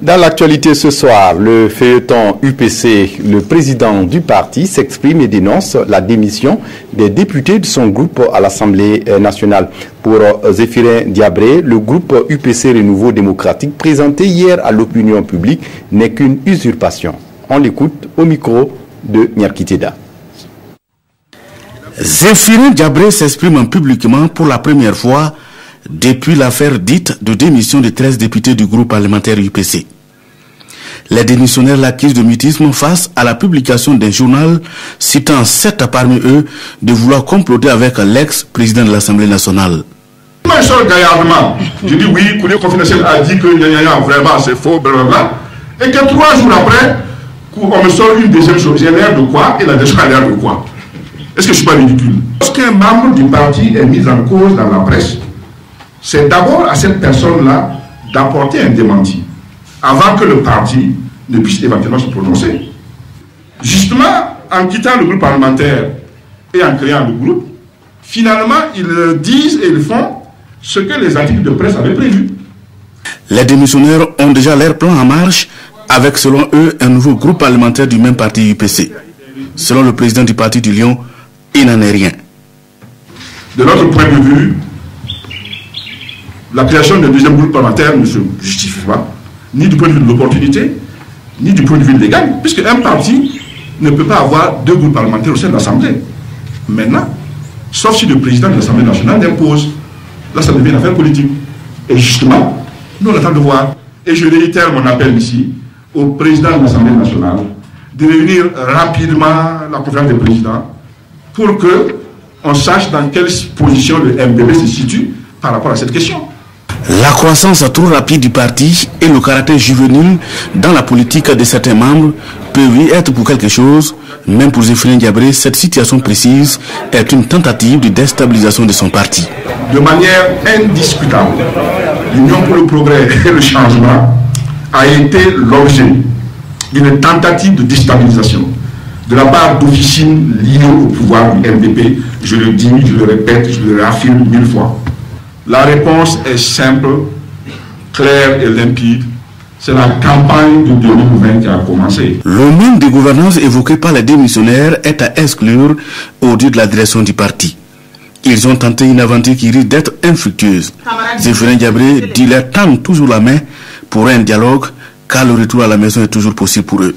Dans l'actualité ce soir, le feuilleton UPC, le président du parti s'exprime et dénonce la démission des députés de son groupe à l'Assemblée nationale. Pour Zéphirin Diabré, le groupe UPC Renouveau démocratique présenté hier à l'opinion publique n'est qu'une usurpation. On l'écoute au micro de Nyarkiteda. Zéphirin Diabré s'exprime publiquement pour la première fois depuis l'affaire dite de démission de 13 députés du groupe parlementaire UPC. Les démissionnaires l'accusent de mutisme face à la publication d'un journal citant 7 parmi eux de vouloir comploter avec l'ex-président de l'Assemblée nationale. Moi, je sors gaillardement. Je dis oui, Koulé Confidentiel a dit que vraiment c'est faux, blablabla. Et que 3 jours après, on me sort une deuxième chose. J'ai l'air de quoi et la deuxième a l'air de quoi? Est-ce que je ne suis pas ridicule? Lorsqu'un membre du parti est mis en cause dans la presse, c'est d'abord à cette personne-là d'apporter un démenti avant que le parti ne puisse éventuellement se prononcer. Justement, en quittant le groupe parlementaire et en créant le groupe, finalement, ils disent et ils font ce que les articles de presse avaient prévu. Les démissionnaires ont déjà leur plan en marche avec, selon eux, un nouveau groupe parlementaire du même parti UPC. Selon le président du parti du Lion, il n'en est rien. De notre point de vue, la création d'un deuxième groupe parlementaire ne se justifie pas, ni du point de vue de l'opportunité, ni du point de vue légal, puisque un parti ne peut pas avoir 2 groupes parlementaires au sein de l'Assemblée. Maintenant, sauf si le président de l'Assemblée nationale l'impose, là ça devient une affaire politique. Et justement, nous on attend de voir. Et je réitère mon appel ici au président de l'Assemblée nationale de réunir rapidement la conférence des présidents pour qu'on sache dans quelle position le MDB se situe par rapport à cette question. La croissance trop rapide du parti et le caractère juvénile dans la politique de certains membres peuvent y être pour quelque chose. Même pour Zéphirin Diabré, cette situation précise est une tentative de déstabilisation de son parti. De manière indiscutable, l'Union pour le progrès et le changement a été l'objet d'une tentative de déstabilisation de la part d'officines liées au pouvoir du MDP. Je le dis, je le répète, je le réaffirme 1000 fois. La réponse est simple, claire et limpide. C'est la campagne de 2020 qui a commencé. Le manque de gouvernance évoqué par les démissionnaires est à exclure au dieu de la direction du parti. Ils ont tenté une aventure qui risque d'être infructueuse. Zéphirin Diabré dit leur tendre toujours la main pour un dialogue, car le retour à la maison est toujours possible pour eux.